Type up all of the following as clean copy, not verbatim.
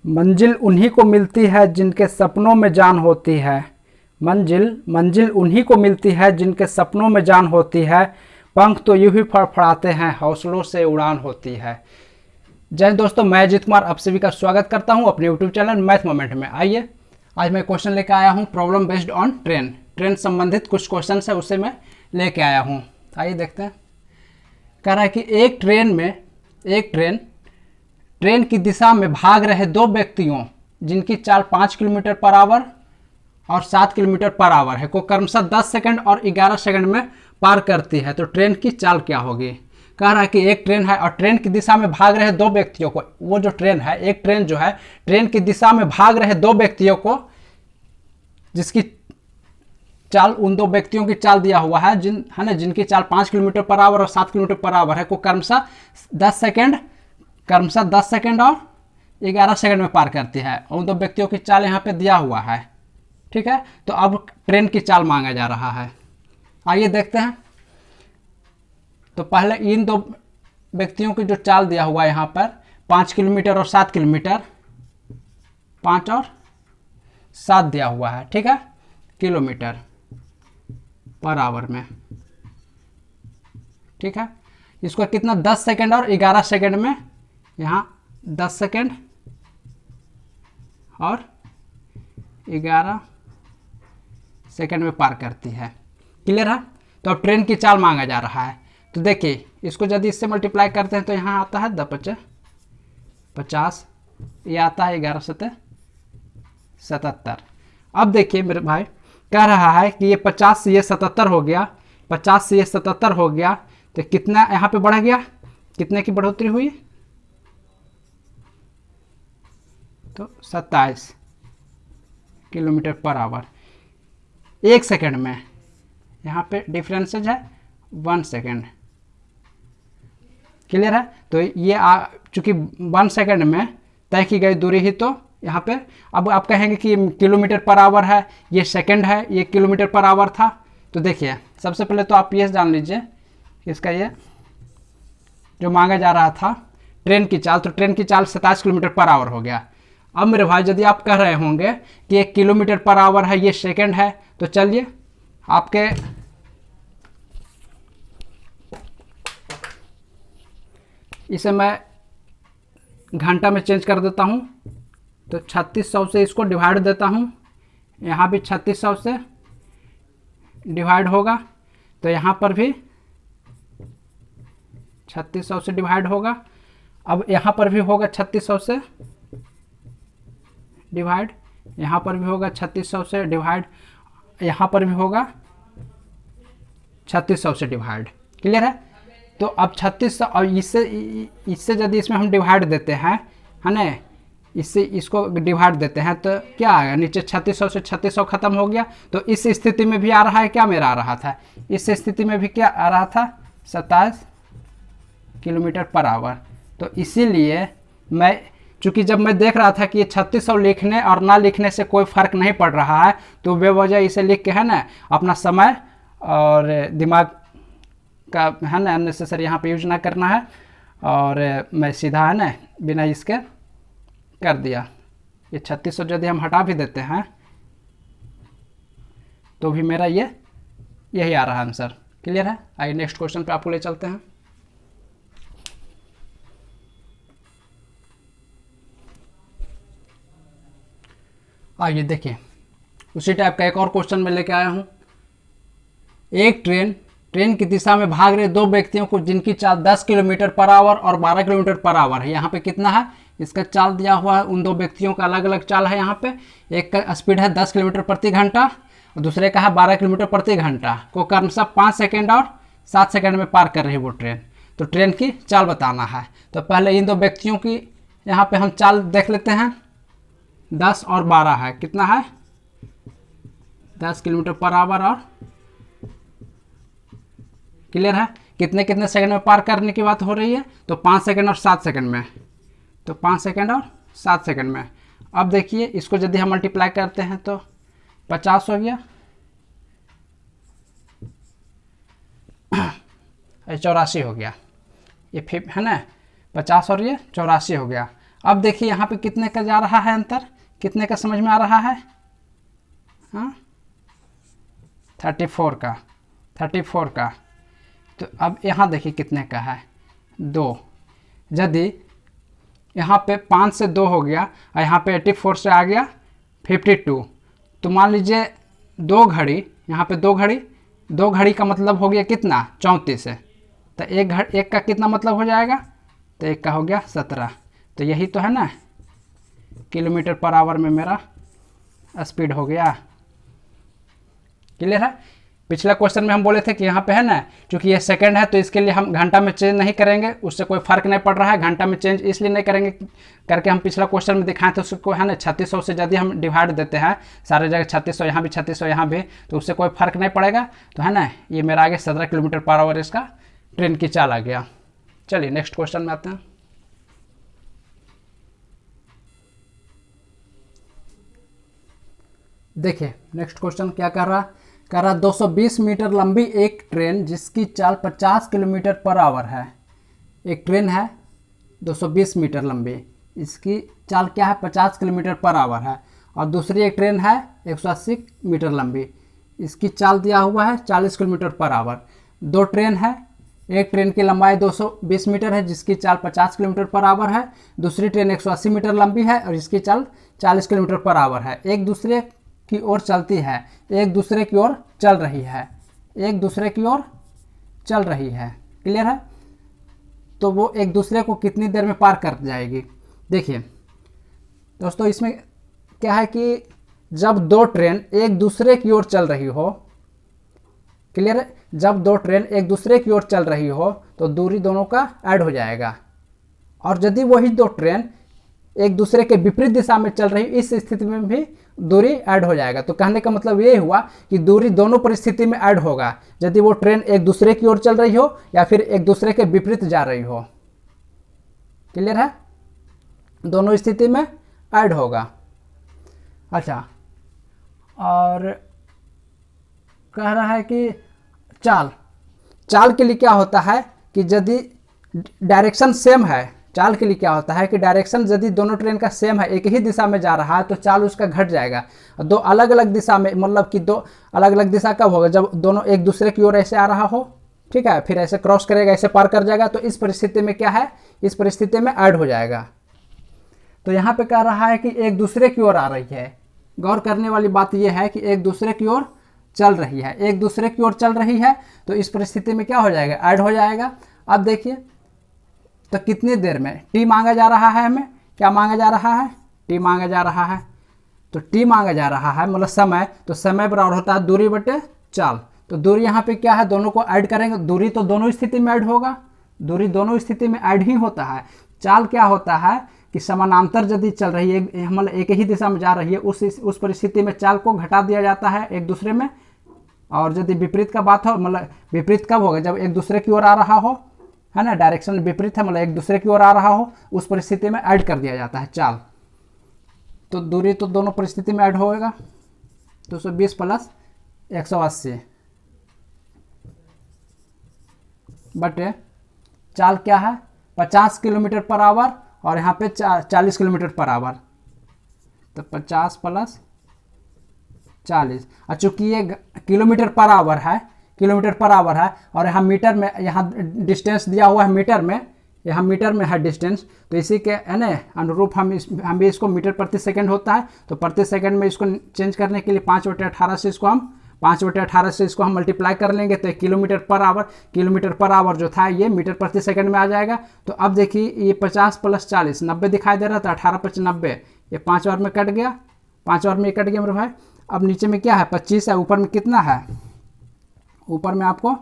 मंजिल उन्हीं को मिलती है जिनके सपनों में जान होती है। मंजिल मंजिल उन्हीं को मिलती है जिनके सपनों में जान होती है। पंख तो यूं ही फड़फड़ाते हैं, हौसलों से उड़ान होती है। जय हिंद दोस्तों, मैं अजीत कुमार आप सभी का स्वागत करता हूं अपने यूट्यूब चैनल मैथ मोमेंट में। आइए आज मैं क्वेश्चन लेकर आया हूं प्रॉब्लम बेस्ड ऑन ट्रेन संबंधित कुछ क्वेश्चन है, उससे मैं लेके आया हूं। आइए देखते हैं। कह रहा है कि एक ट्रेन की दिशा में भाग रहे दो व्यक्तियों जिनकी चाल 5 किलोमीटर पर आवर और 7 किलोमीटर पर आवर है को क्रमशः 10 सेकंड और 11 सेकंड में पार करती है, तो ट्रेन की चाल क्या होगी। कह रहा है कि एक ट्रेन है और ट्रेन की दिशा में भाग रहे दो व्यक्तियों को, वो जो ट्रेन है, एक ट्रेन जो है ट्रेन की दिशा में भाग रहे दो व्यक्तियों को, जिसकी चाल उन दो व्यक्तियों की चाल दिया हुआ है जिनकी चाल 5 किलोमीटर पर आवर और 7 किलोमीटर पर आवर है को क्रमशः 10 सेकंड और 11 सेकंड में पार करती है। और उन दो व्यक्तियों की चाल यहाँ पे दिया हुआ है, ठीक है। तो अब ट्रेन की चाल मांगा जा रहा है। आइए देखते हैं। तो पहले इन दो व्यक्तियों की जो चाल दिया हुआ है यहाँ पर 5 किलोमीटर और 7 किलोमीटर, 5 और 7 दिया हुआ है, ठीक है, किलोमीटर पर आवर में, ठीक है। इसको कितना 10 सेकंड और 11 सेकंड में, यहाँ 10 सेकंड और 11 सेकंड में पार करती है। क्लियर है। तो अब ट्रेन की चाल मांगा जा रहा है। तो देखिए इसको यदि इससे मल्टीप्लाई करते हैं तो यहाँ आता है 10 50, ये आता है 11 7 77। अब देखिए मेरे भाई, कह रहा है कि ये 50 से ये 77 हो गया, 50 से ये 77 हो गया, तो कितना यहाँ पे बढ़ गया, कितने की बढ़ोतरी हुई, तो 27 किलोमीटर पर आवर 1 सेकंड में। यहाँ पे डिफरेंसेज है 1 सेकंड। क्लियर है। तो ये चूंकि 1 सेकंड में तय की गई दूरी ही, तो यहाँ पे अब आप कहेंगे कि किलोमीटर पर आवर है, ये सेकंड है, ये किलोमीटर पर आवर था। तो देखिए सबसे पहले तो आप ये जान लीजिए इसका ये जो मांगा जा रहा था ट्रेन की चाल, तो ट्रेन की चाल 27 किलोमीटर पर आवर हो गया। अब मेरे भाई यदि आप कह रहे होंगे कि 1 किलोमीटर पर आवर है, ये सेकंड है, तो चलिए आपके इसे मैं घंटा में चेंज कर देता हूं। तो 3600 से इसको डिवाइड देता हूं, यहाँ भी 3600 से डिवाइड होगा, तो यहाँ पर भी 3600 से डिवाइड होगा। अब यहाँ पर भी होगा 3600 से डिवाइड, यहाँ पर भी होगा 3600 से डिवाइड, यहाँ पर भी होगा 3600 से डिवाइड। क्लियर है। तो अब 3600 और इससे यदि इसमें हम डिवाइड देते हैं, है ना, इससे इसको डिवाइड देते हैं तो क्या आएगा, नीचे 3600 से 3600 खत्म हो गया। तो इस स्थिति में भी आ रहा है, क्या मेरा आ रहा था, इस स्थिति में भी क्या आ रहा था, 27 किलोमीटर पर आवर। तो इसीलिए मैं, चूंकि जब मैं देख रहा था कि ये 3600 लिखने और ना लिखने से कोई फर्क नहीं पड़ रहा है, तो बेवजह इसे लिख के, है ना, अपना समय और दिमाग का, है ना, अननेसेसरी यहाँ पे यूज ना करना है। और मैं सीधा, है ना, बिना इसके कर दिया। ये 3600 यदि हम हटा भी देते हैं तो भी मेरा यही आ रहा है आंसर। क्लियर है। आइए नेक्स्ट क्वेश्चन पे आपको ले चलते हैं। आइए देखिए, उसी टाइप का एक और क्वेश्चन में लेके आया हूं। एक ट्रेन की दिशा में भाग रहे दो व्यक्तियों को जिनकी चाल 10 किलोमीटर पर आवर और 12 किलोमीटर पर आवर है। यहाँ पे कितना है, इसका चाल दिया हुआ है, उन दो व्यक्तियों का अलग अलग चाल है। यहाँ पे एक का स्पीड है 10 किलोमीटर प्रति घंटा और दूसरे का है 12 किलोमीटर प्रति घंटा को क्रमशः 5 सेकंड और 7 सेकंड में पार कर रही है वो ट्रेन। तो ट्रेन की चाल बताना है। तो पहले इन दो व्यक्तियों की यहाँ पे हम चाल देख लेते हैं। 10 और 12 है, कितना है, 10 किलोमीटर पर आवर और, क्लियर है, कितने कितने सेकंड में पार करने की बात हो रही है, तो 5 सेकंड और 7 सेकंड में, तो 5 सेकंड और 7 सेकंड में। अब देखिए इसको यदि हम मल्टीप्लाई करते हैं तो 50 हो गया, 84 हो गया, ये फिर है ना 50 और ये 84 हो गया। अब देखिए यहाँ पे कितने का जा रहा है अंतर, कितने का समझ में आ रहा है? हाँ 34 का, 34 का। तो अब यहाँ देखिए कितने का है, 2। यदि यहाँ पे 5 से 2 हो गया और यहाँ पे 84 से आ गया 52, तो मान लीजिए 2 घड़ी, यहाँ पे 2 घड़ी, 2 घड़ी का मतलब हो गया कितना, 34 है। तो एक का कितना मतलब हो जाएगा, तो एक का हो गया 17। तो यही तो है ना, किलोमीटर पर आवर में मेरा स्पीड हो गया। क्लियर है? पिछला क्वेश्चन में हम बोले थे कि यहाँ पे है ना, क्योंकि ये सेकंड है तो इसके लिए हम घंटा में चेंज नहीं करेंगे, उससे कोई फर्क नहीं पड़ रहा है। घंटा में चेंज इसलिए नहीं करेंगे करके हम पिछला क्वेश्चन में दिखाए थे, उसको है ना 3600 से यदि हम डिवाइड देते हैं सारे जगह 3600, यहाँ भी 3600, यहाँ भी, तो उससे कोई फर्क नहीं पड़ेगा। तो है ना, ये मेरा आगे 17 किलोमीटर पर आवर इसका ट्रेन की चाल आ गया। चलिए नेक्स्ट क्वेश्चन में आते हैं। देखिए नेक्स्ट क्वेश्चन क्या कर रहा 220 मीटर लंबी एक ट्रेन जिसकी चाल 50 किलोमीटर पर आवर है। एक ट्रेन है 220 मीटर लंबी, इसकी चाल क्या है, 50 किलोमीटर पर आवर है। और दूसरी एक ट्रेन है 180 मीटर लंबी, इसकी चाल दिया हुआ है 40 किलोमीटर पर आवर। दो ट्रेन है, एक ट्रेन की लंबाई 220 मीटर है जिसकी चाल 50 किलोमीटर पर आवर है, दूसरी ट्रेन 180 मीटर लंबी है और इसकी चाल 40 किलोमीटर पर आवर है। एक दूसरे की ओर चलती है, एक दूसरे की ओर चल रही है, एक दूसरे की ओर चल रही है। क्लियर है? तो वो एक दूसरे को कितनी देर में पार कर जाएगी? देखिए दोस्तों, इसमें क्या है कि जब दो ट्रेन एक दूसरे की ओर चल रही हो, क्लियर है, जब दो ट्रेन एक दूसरे की ओर चल रही हो तो दूरी दोनों का ऐड हो जाएगा। और यदि वही दो ट्रेन एक दूसरे के विपरीत दिशा में चल रही, इस स्थिति में भी दूरी ऐड हो जाएगा। तो कहने का मतलब ये हुआ कि दूरी दोनों परिस्थिति में ऐड होगा, यदि वो ट्रेन एक दूसरे की ओर चल रही हो या फिर एक दूसरे के विपरीत जा रही हो। क्लियर है? दोनों स्थिति में ऐड होगा। अच्छा, और कह रहा है कि चाल के लिए क्या होता है कि यदि डायरेक्शन सेम है, चाल के लिए क्या होता है कि डायरेक्शन यदि दोनों ट्रेन का सेम है, एक ही दिशा में जा रहा है, तो चाल उसका घट जाएगा। दो अलग अलग दिशा में, मतलब कि दो अलग अलग दिशा कब होगा? जब दोनों एक दूसरे की ओर ऐसे आ रहा हो, ठीक है, फिर ऐसे क्रॉस करेगा, ऐसे पार कर जाएगा, तो इस परिस्थिति में क्या है, इस परिस्थिति में ऐड हो जाएगा। तो यहाँ पे कह रहा है कि एक दूसरे की ओर आ रही है। गौर करने वाली बात यह है कि एक दूसरे की ओर चल रही है, एक दूसरे की ओर चल रही है, तो इस परिस्थिति में क्या हो जाएगा, ऐड हो जाएगा। अब देखिए तो कितनी देर में, टी मांगा जा रहा है, हमें क्या मांगा जा रहा है, टी मांगा जा रहा है। तो टी मांगा जा रहा है मतलब समय, तो समय बराबर होता है दूरी बटे चाल। तो दूरी यहाँ पे क्या है, दोनों को ऐड करेंगे, दूरी तो दोनों स्थिति में ऐड होगा, दूरी दोनों स्थिति में ऐड ही होता है। चाल क्या होता है कि समानांतर यदि चल रही है, मतलब एक ही दिशा में जा रही है, उस परिस्थिति में चाल को घटा दिया जाता है एक दूसरे में। और यदि विपरीत का बात हो, मतलब विपरीत कब होगा, जब एक दूसरे की ओर आ रहा हो, है ना, डायरेक्शन विपरीत है, मतलब एक दूसरे की ओर आ रहा हो, उस परिस्थिति में ऐड कर दिया जाता है चाल। तो दूरी तो दोनों परिस्थिति में ऐड होगा, 220 प्लस 180 बटे चाल क्या है, 50 किलोमीटर पर आवर और यहाँ पे 40 किलोमीटर पर आवर। तो 50 प्लस 40, और चूंकि ये किलोमीटर पर आवर है, किलोमीटर पर आवर है, और यहाँ मीटर में, यहाँ डिस्टेंस दिया हुआ है मीटर में, यहाँ मीटर में है डिस्टेंस, तो इसी के है ना अनुरूप हम भी इसको मीटर प्रति सेकंड होता है, तो प्रति सेकंड में इसको चेंज करने के लिए 5/18 से इसको हम 5/18 से इसको हम मल्टीप्लाई कर लेंगे, तो किलोमीटर पर आवर जो था ये मीटर प्रति सेकंड में आ जाएगा। तो अब देखिए ये 50 प्लस 40 90 दिखाई दे रहा था, 18×5 90, ये 5 बार में कट गया, 5 बार में ये कट गया मेरे भाई। अब नीचे में क्या है, 25 है, ऊपर में कितना है, ऊपर में आपको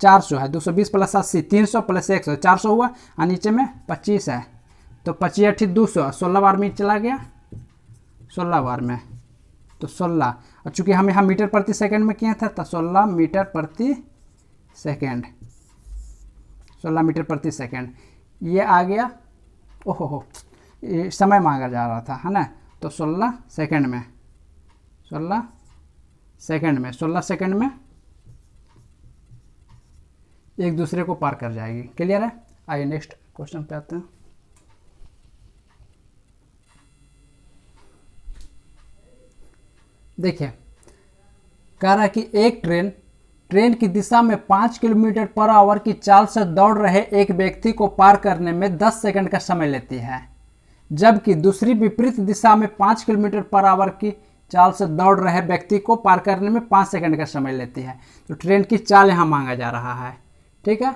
400 है, 220 प्लस 80, 300 प्लस 100, 400 हुआ, और नीचे में 25 है, तो 25 8 200, 16 बार में चला गया, 16 बार में, तो 16। और चूंकि हम यहाँ मीटर प्रति सेकंड में किया था, तो 16 मीटर प्रति सेकंड, 16 मीटर प्रति सेकंड ये आ गया। ओहो, ये समय मांगा जा रहा था, है ना, तो 16 सेकंड में, 16 सेकंड में एक दूसरे को पार कर जाएगी। क्लियर है? आइए नेक्स्ट क्वेश्चन पे आते हैं। देखिए कह रहा है कि एक ट्रेन की दिशा में 5 किलोमीटर पर आवर की चाल से दौड़ रहे एक व्यक्ति को पार करने में 10 सेकंड का समय लेती है, जबकि दूसरी विपरीत दिशा में 5 किलोमीटर पर आवर की चाल से दौड़ रहे व्यक्ति को पार करने में 5 सेकंड का समय लेती है। तो ट्रेन की चाल यहाँ मांगा जा रहा है। ठीक है,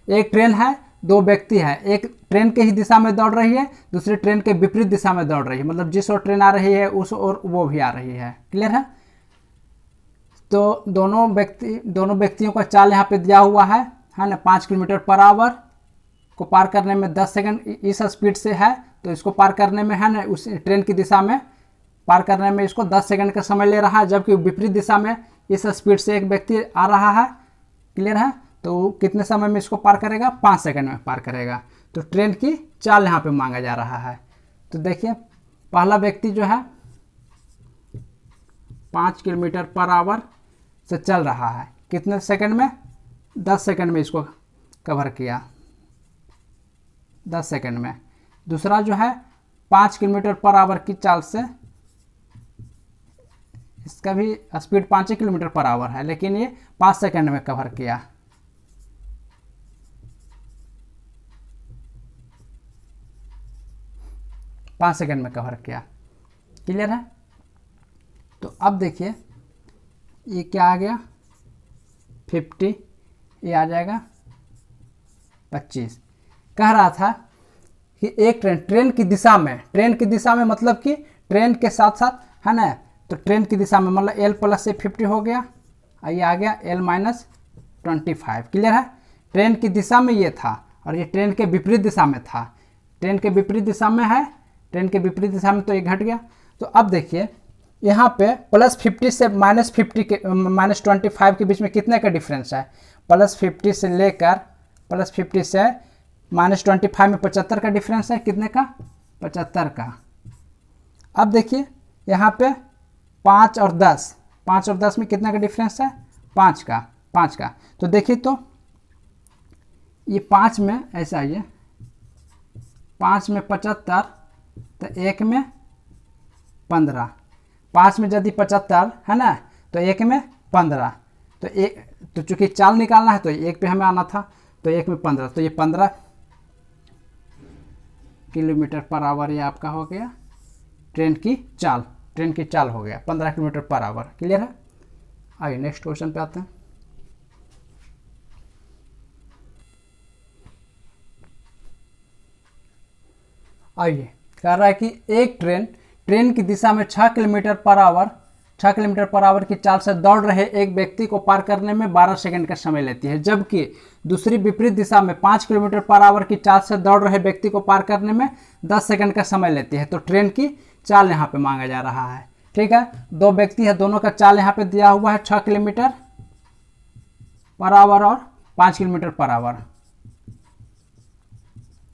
एक ट्रेन है, दो व्यक्ति है, एक ट्रेन के ही दिशा में दौड़ रही है, दूसरी ट्रेन के विपरीत दिशा में दौड़ रही है, मतलब जिस ओर ट्रेन आ रही है उस ओर वो भी आ रही है। क्लियर है। तो दोनों व्यक्तियों का चाल यहाँ पे दिया हुआ है ना, 5 किलोमीटर पर आवर को पार करने में 10 सेकंड इस स्पीड से है, तो इसको पार करने में है ना, उस ट्रेन की दिशा में पार करने में इसको 10 सेकंड का समय ले रहा है, जबकि विपरीत दिशा में इस स्पीड से एक व्यक्ति आ रहा है। क्लियर है। तो कितने समय में इसको पार करेगा? 5 सेकंड में पार करेगा। तो ट्रेन की चाल यहाँ पे मांगा जा रहा है। तो देखिए पहला व्यक्ति जो है 5 किलोमीटर पर आवर से चल रहा है, कितने सेकंड में? 10 सेकंड में इसको कवर किया, 10 सेकंड में। दूसरा जो है 5 किलोमीटर पर आवर की चाल से, इसका भी स्पीड 5 किलोमीटर पर आवर है, लेकिन ये 5 सेकंड में कवर किया। पाँच सेकंड में कवर किया। क्लियर है। तो अब देखिए ये क्या आ गया? 50, ये आ जाएगा 25। कह रहा था कि एक ट्रेन की दिशा में मतलब कि ट्रेन के साथ साथ है ना, तो ट्रेन की दिशा में मतलब L प्लस से 50 हो गया, ये आ गया L माइनस 25। क्लियर है। ट्रेन की दिशा में ये था और ये ट्रेन के विपरीत दिशा में था, ट्रेन के विपरीत दिशा में है, ट्रेन के विपरीत दिशा में, तो ये घट गया। तो अब देखिए यहाँ पे +50 से -50 के -25 के बीच में कितने का डिफरेंस है? +50 से लेकर +50 से -25 में 75 का डिफरेंस है। कितने का? 75 का। अब देखिए यहाँ पे 5 और 10 में कितने का डिफरेंस है? 5 का। तो देखिए तो ये 5 में ऐसा, ये 5 में 75, तो 1 में 15, 5 में यदि 75 है ना, तो 1 में 15, तो चूंकि चाल निकालना है तो 1 पे हमें आना था, तो 1 में 15, तो ये 15 किलोमीटर पर आवर ये आपका हो गया ट्रेन की चाल हो गया 15 किलोमीटर पर आवर। क्लियर है। आइए नेक्स्ट क्वेश्चन पे आते हैं। आइए कह रहा है कि एक ट्रेन की दिशा में 6 किलोमीटर पर आवर की चाल से दौड़ रहे एक व्यक्ति को पार करने में 12 सेकंड का समय लेती है, जबकि दूसरी विपरीत दिशा में 5 किलोमीटर पर आवर की चाल से दौड़ रहे व्यक्ति को पार करने में 10 सेकंड का समय लेती है। तो ट्रेन की चाल यहाँ पे मांगा जा रहा है। ठीक है, दो व्यक्ति है, दोनों का चाल यहाँ पे दिया हुआ है 6 किलोमीटर पर आवर और 5 किलोमीटर पर आवर।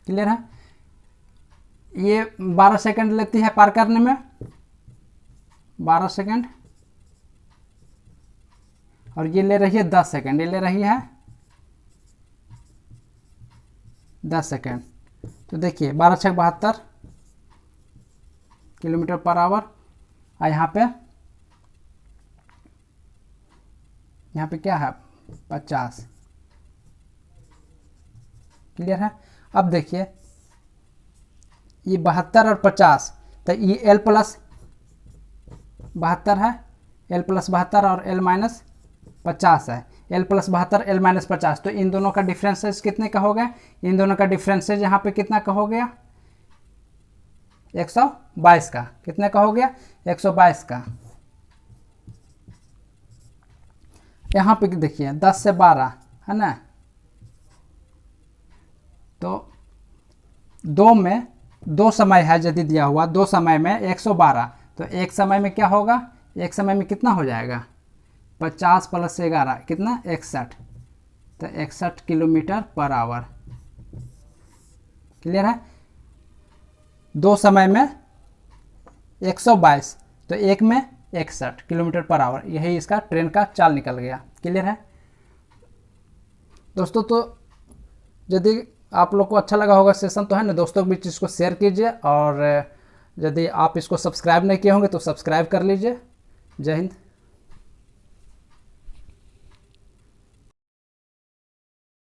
क्लियर है। ये 12 सेकंड लेती है पार करने में, 12 सेकंड, और ये ले रही है 10 सेकंड, ये ले रही है 10 सेकंड। तो देखिए 12 6 72 किलोमीटर पर आवर, और यहाँ पे क्या है? 50। क्लियर है। अब देखिए ये 72 और 50, तो ये L प्लस 72 है, L प्लस 72 और L माइनस 50 है, L प्लस 72 L माइनस 50। तो इन दोनों का डिफरेंसेज कितने का हो गया? इन दोनों का डिफरेंसेज यहाँ पे कितना का हो गया? 122 का। कितने का हो गया? 122 का। यहाँ पे देखिए 10 से 12 है ना, तो दो समय है यदि दिया हुआ, 2 समय में 112, तो एक समय में क्या होगा? एक समय में कितना हो जाएगा? 50 + 11 कितना? 61, तो 61 किलोमीटर पर आवर। क्लियर है। 2 समय में 122, तो एक में 61 किलोमीटर पर आवर, यही इसका ट्रेन का चाल निकल गया। क्लियर है दोस्तों। तो यदि आप लोग को अच्छा लगा होगा सेशन, तो है ना दोस्तों के बीच इसको शेयर कीजिए, और यदि आप इसको सब्सक्राइब नहीं किए होंगे तो सब्सक्राइब कर लीजिए। जय हिंद।